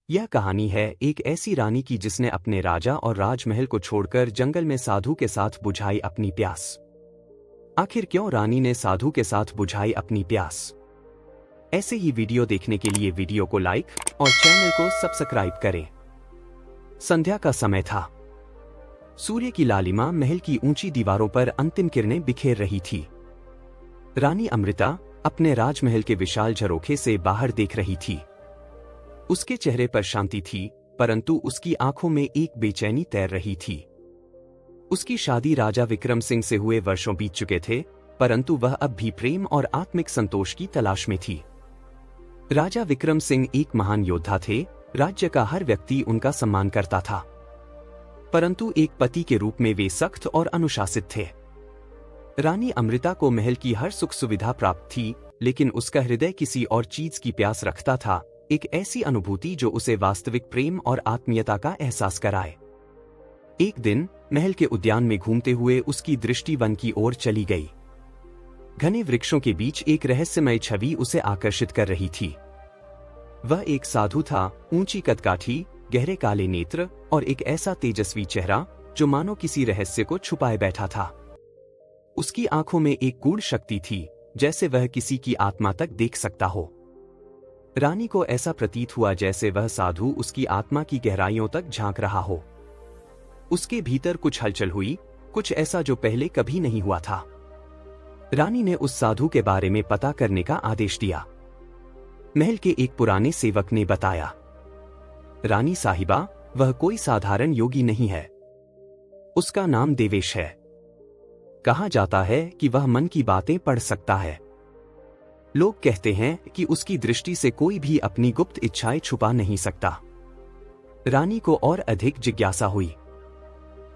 यह कहानी है एक ऐसी रानी की जिसने अपने राजा और राजमहल को छोड़कर जंगल में साधु के साथ बुझाई अपनी प्यास। आखिर क्यों रानी ने साधु के साथ बुझाई अपनी प्यास? ऐसे ही वीडियो देखने के लिए वीडियो को लाइक और चैनल को सब्सक्राइब करें। संध्या का समय था। सूर्य की लालिमा महल की ऊंची दीवारों पर अंतिम किरणें बिखेर रही थी। रानी अमृता अपने राजमहल के विशाल झरोखे से बाहर देख रही थी। उसके चेहरे पर शांति थी, परंतु उसकी आंखों में एक बेचैनी तैर रही थी। उसकी शादी राजा विक्रम सिंह से हुए वर्षों बीत चुके थे, परंतु वह अब भी प्रेम और आत्मिक संतोष की तलाश में थी। राजा विक्रम सिंह एक महान योद्धा थे, राज्य का हर व्यक्ति उनका सम्मान करता था, परंतु एक पति के रूप में वे सख्त और अनुशासित थे। रानी अमृता को महल की हर सुख सुविधा प्राप्त थी, लेकिन उसका हृदय किसी और चीज की प्यास रखता था, एक ऐसी अनुभूति जो उसे वास्तविक प्रेम और आत्मीयता का एहसास कराए। एक दिन महल के उद्यान में घूमते हुए उसकी दृष्टि वन की ओर चली गई। घने वृक्षों के बीच एक रहस्यमय छवि उसे आकर्षित कर रही थी। वह एक साधु था, ऊंची कदकाठी, गहरे काले नेत्र और एक ऐसा तेजस्वी चेहरा जो मानो किसी रहस्य को छुपाए बैठा था। उसकी आंखों में एक गूढ़ शक्ति थी, जैसे वह किसी की आत्मा तक देख सकता हो। रानी को ऐसा प्रतीत हुआ जैसे वह साधु उसकी आत्मा की गहराइयों तक झांक रहा हो। उसके भीतर कुछ हलचल हुई, कुछ ऐसा जो पहले कभी नहीं हुआ था। रानी ने उस साधु के बारे में पता करने का आदेश दिया। महल के एक पुराने सेवक ने बताया, रानी साहिबा, वह कोई साधारण योगी नहीं है। उसका नाम देवेश है। कहा जाता है कि वह मन की बातें पढ़ सकता है। लोग कहते हैं कि उसकी दृष्टि से कोई भी अपनी गुप्त इच्छाएं छुपा नहीं सकता। रानी को और अधिक जिज्ञासा हुई।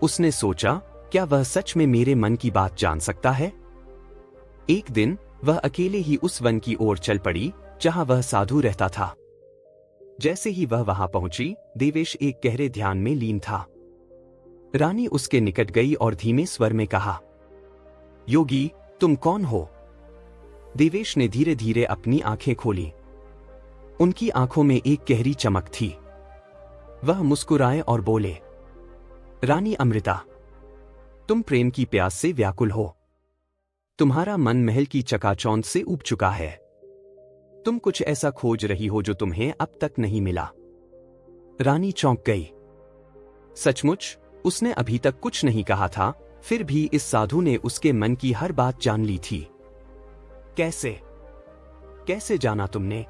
उसने सोचा, क्या वह सच में मेरे मन की बात जान सकता है? एक दिन वह अकेले ही उस वन की ओर चल पड़ी जहां वह साधु रहता था। जैसे ही वह वहां पहुंची, देवेश एक गहरे ध्यान में लीन था। रानी उसके निकट गई और धीमे स्वर में कहा, योगी, तुम कौन हो? देवेश ने धीरे धीरे अपनी आंखें खोली। उनकी आंखों में एक गहरी चमक थी। वह मुस्कुराए और बोले, रानी अमृता, तुम प्रेम की प्यास से व्याकुल हो। तुम्हारा मन महल की चकाचौंध से ऊब चुका है। तुम कुछ ऐसा खोज रही हो जो तुम्हें अब तक नहीं मिला। रानी चौंक गई। सचमुच उसने अभी तक कुछ नहीं कहा था, फिर भी इस साधु ने उसके मन की हर बात जान ली थी। कैसे जाना तुमने?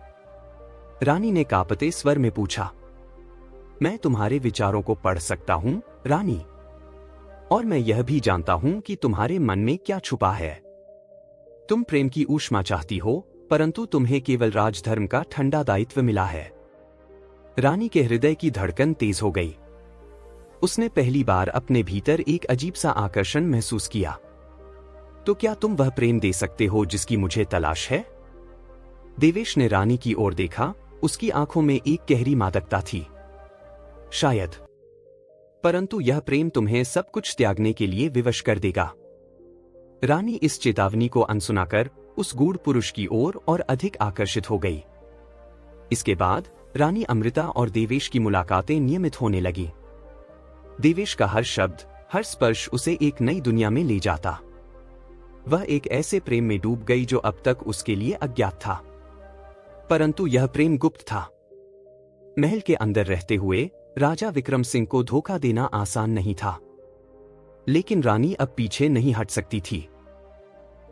रानी ने कांपते स्वर में पूछा। मैं तुम्हारे विचारों को पढ़ सकता हूं, रानी, और मैं यह भी जानता हूं कि तुम्हारे मन में क्या छुपा है। तुम प्रेम की ऊष्मा चाहती हो, परंतु तुम्हें केवल राजधर्म का ठंडा दायित्व मिला है। रानी के हृदय की धड़कन तेज हो गई। उसने पहली बार अपने भीतर एक अजीब सा आकर्षण महसूस किया। तो क्या तुम वह प्रेम दे सकते हो जिसकी मुझे तलाश है? देवेश ने रानी की ओर देखा। उसकी आंखों में एक गहरी मादकता थी। शायद, परंतु यह प्रेम तुम्हें सब कुछ त्यागने के लिए विवश कर देगा। रानी इस चेतावनी को अनसुनाकर उस गूढ़ पुरुष की ओर और अधिक आकर्षित हो गई। इसके बाद रानी अमृता और देवेश की मुलाकातें नियमित होने लगी। देवेश का हर शब्द, हर स्पर्श उसे एक नई दुनिया में ले जाता। वह एक ऐसे प्रेम में डूब गई जो अब तक उसके लिए अज्ञात था, परंतु यह प्रेम गुप्त था। महल के अंदर रहते हुए राजा विक्रम सिंह को धोखा देना आसान नहीं था, लेकिन रानी अब पीछे नहीं हट सकती थी।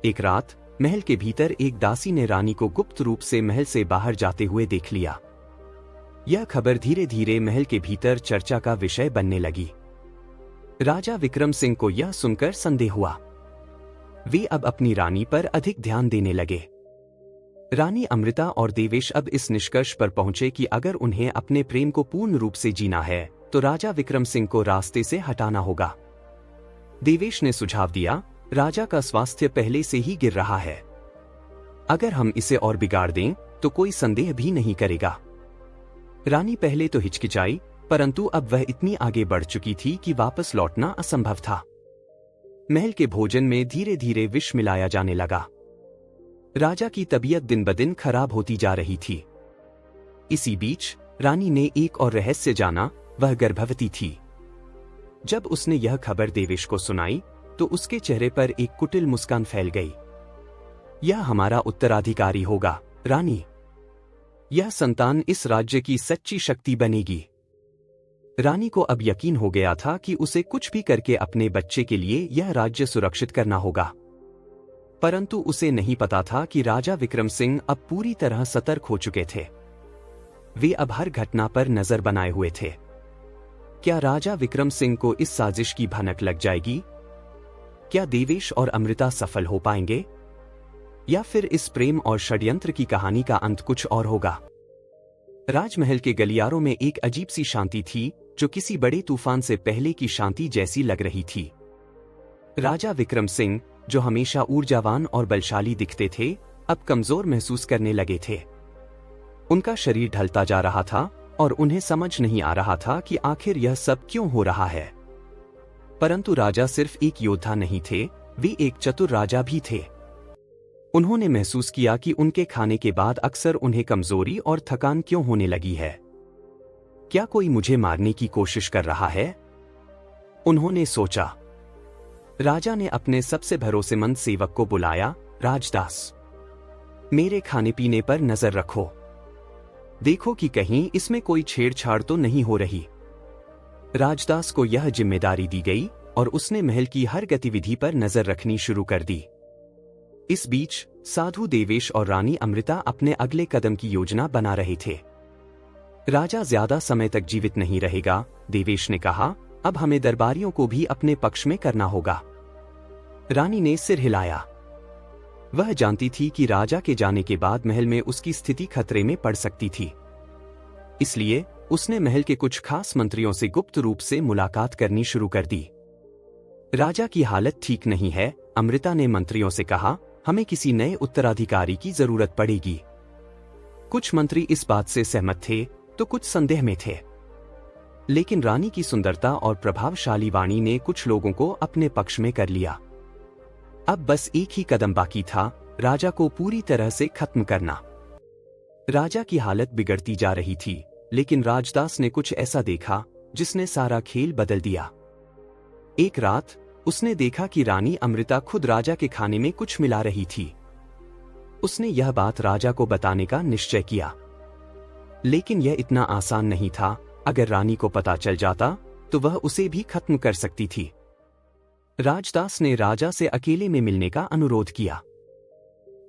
एक रात महल के भीतर एक दासी ने रानी को गुप्त रूप से महल से बाहर जाते हुए देख लिया। यह खबर धीरे धीरे महल के भीतर चर्चा का विषय बनने लगी। राजा विक्रम सिंह को यह सुनकर संदेह हुआ। वे अब अपनी रानी पर अधिक ध्यान देने लगे। रानी अमृता और देवेश अब इस निष्कर्ष पर पहुंचे कि अगर उन्हें अपने प्रेम को पूर्ण रूप से जीना है तो राजा विक्रम सिंह को रास्ते से हटाना होगा। देवेश ने सुझाव दिया, राजा का स्वास्थ्य पहले से ही गिर रहा है। अगर हम इसे और बिगाड़ दें तो कोई संदेह भी नहीं करेगा। रानी पहले तो हिचकिचाई, परंतु अब वह इतनी आगे बढ़ चुकी थी कि वापस लौटना असंभव था। महल के भोजन में धीरे धीरे विष मिलाया जाने लगा। राजा की तबीयत दिन ब दिन खराब होती जा रही थी। इसी बीच रानी ने एक और रहस्य जाना, वह गर्भवती थी। जब उसने यह खबर देवेश को सुनाई तो उसके चेहरे पर एक कुटिल मुस्कान फैल गई। यह हमारा उत्तराधिकारी होगा, रानी। यह संतान इस राज्य की सच्ची शक्ति बनेगी। रानी को अब यकीन हो गया था कि उसे कुछ भी करके अपने बच्चे के लिए यह राज्य सुरक्षित करना होगा। परंतु उसे नहीं पता था कि राजा विक्रम सिंह अब पूरी तरह सतर्क हो चुके थे। वे अब हर घटना पर नजर बनाए हुए थे। क्या राजा विक्रम सिंह को इस साजिश की भनक लग जाएगी? क्या देवेश और अमृता सफल हो पाएंगे, या फिर इस प्रेम और षड्यंत्र की कहानी का अंत कुछ और होगा? राजमहल के गलियारों में एक अजीब सी शांति थी, जो किसी बड़े तूफान से पहले की शांति जैसी लग रही थी। राजा विक्रम सिंह, जो हमेशा ऊर्जावान और बलशाली दिखते थे, अब कमजोर महसूस करने लगे थे। उनका शरीर ढलता जा रहा था और उन्हें समझ नहीं आ रहा था कि आखिर यह सब क्यों हो रहा है। परंतु राजा सिर्फ एक योद्धा नहीं थे, वे एक चतुर राजा भी थे। उन्होंने महसूस किया कि उनके खाने के बाद अक्सर उन्हें कमजोरी और थकान क्यों होने लगी है। क्या कोई मुझे मारने की कोशिश कर रहा है? उन्होंने सोचा। राजा ने अपने सबसे भरोसेमंद सेवक को बुलाया, राजदास, मेरे खाने पीने पर नजर रखो। देखो कि कहीं इसमें कोई छेड़छाड़ तो नहीं हो रही। राजदास को यह जिम्मेदारी दी गई और उसने महल की हर गतिविधि पर नजर रखनी शुरू कर दी। इस बीच साधु देवेश और रानी अमृता अपने अगले कदम की योजना बना रहे थे। राजा ज्यादा समय तक जीवित नहीं रहेगा, देवेश ने कहा। अब हमें दरबारियों को भी अपने पक्ष में करना होगा। रानी ने सिर हिलाया। वह जानती थी कि राजा के जाने के बाद महल में उसकी स्थिति खतरे में पड़ सकती थी। इसलिए उसने महल के कुछ खास मंत्रियों से गुप्त रूप से मुलाकात करनी शुरू कर दी। राजा की हालत ठीक नहीं है, अमृता ने मंत्रियों से कहा। हमें किसी नए उत्तराधिकारी की जरूरत पड़ेगी। कुछ मंत्री इस बात से सहमत थे तो कुछ संदेह में थे, लेकिन रानी की सुंदरता और प्रभावशाली वाणी ने कुछ लोगों को अपने पक्ष में कर लिया। अब बस एक ही कदम बाकी था, राजा को पूरी तरह से खत्म करना। राजा की हालत बिगड़ती जा रही थी, लेकिन राजदास ने कुछ ऐसा देखा जिसने सारा खेल बदल दिया। एक रात उसने देखा कि रानी अमृता खुद राजा के खाने में कुछ मिला रही थी। उसने यह बात राजा को बताने का निश्चय किया, लेकिन यह इतना आसान नहीं था। अगर रानी को पता चल जाता तो वह उसे भी खत्म कर सकती थी। राजदास ने राजा से अकेले में मिलने का अनुरोध किया।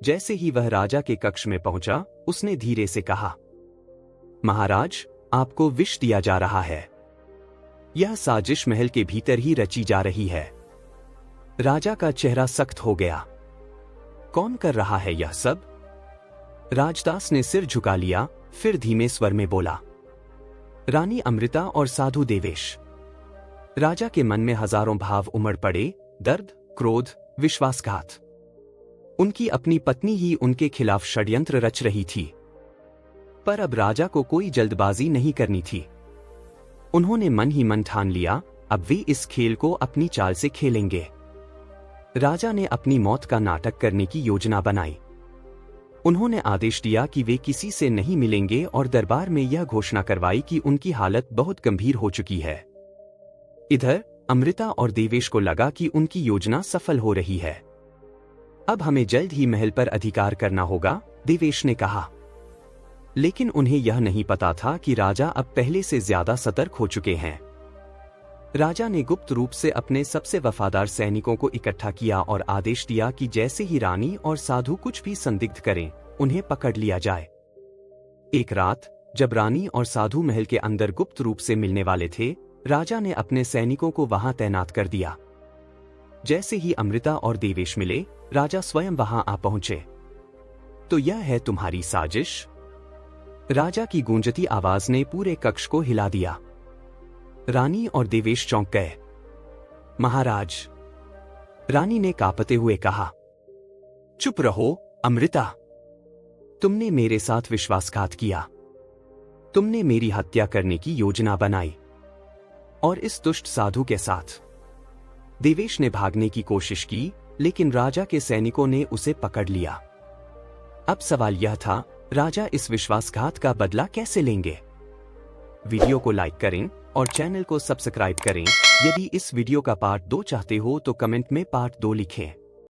जैसे ही वह राजा के कक्ष में पहुंचा, उसने धीरे से कहा, महाराज, आपको विष दिया जा रहा है। यह साजिश महल के भीतर ही रची जा रही है। राजा का चेहरा सख्त हो गया। कौन कर रहा है यह सब? राजदास ने सिर झुका लिया, फिर धीमे स्वर में बोला, रानी अमृता और साधु देवेश। राजा के मन में हजारों भाव उमड़ पड़े, दर्द, क्रोध, विश्वासघात। उनकी अपनी पत्नी ही उनके खिलाफ षड्यंत्र रच रही थी। पर अब राजा को कोई जल्दबाजी नहीं करनी थी। उन्होंने मन ही मन ठान लिया, अब वे इस खेल को अपनी चाल से खेलेंगे। राजा ने अपनी मौत का नाटक करने की योजना बनाई। उन्होंने आदेश दिया कि वे किसी से नहीं मिलेंगे और दरबार में यह घोषणा करवाई कि उनकी हालत बहुत गंभीर हो चुकी है। इधर अमृता और देवेश को लगा कि उनकी योजना सफल हो रही है। अब हमें जल्द ही महल पर अधिकार करना होगा, देवेश ने कहा। लेकिन उन्हें यह नहीं पता था कि राजा अब पहले से ज्यादा सतर्क हो चुके हैं। राजा ने गुप्त रूप से अपने सबसे वफादार सैनिकों को इकट्ठा किया और आदेश दिया कि जैसे ही रानी और साधु कुछ भी संदिग्ध करें, उन्हें पकड़ लिया जाए। एक रात जब रानी और साधु महल के अंदर गुप्त रूप से मिलने वाले थे, राजा ने अपने सैनिकों को वहां तैनात कर दिया। जैसे ही अमृता और देवेश मिले, राजा स्वयं वहां आ पहुंचे। तो यह है तुम्हारी साजिश? राजा की गूंजती आवाज ने पूरे कक्ष को हिला दिया। रानी और देवेश चौंक गए। महाराज, रानी ने कांपते हुए कहा, चुप रहो अमृता। तुमने मेरे साथ विश्वासघात किया। तुमने मेरी हत्या करने की योजना बनाई, और इस दुष्ट साधु के साथ। देवेश ने भागने की कोशिश की, लेकिन राजा के सैनिकों ने उसे पकड़ लिया। अब सवाल यह था, राजा इस विश्वासघात का बदला कैसे लेंगे? वीडियो को लाइक करें और चैनल को सब्सक्राइब करें। यदि इस वीडियो का पार्ट 2 चाहते हो तो कमेंट में पार्ट 2 लिखें।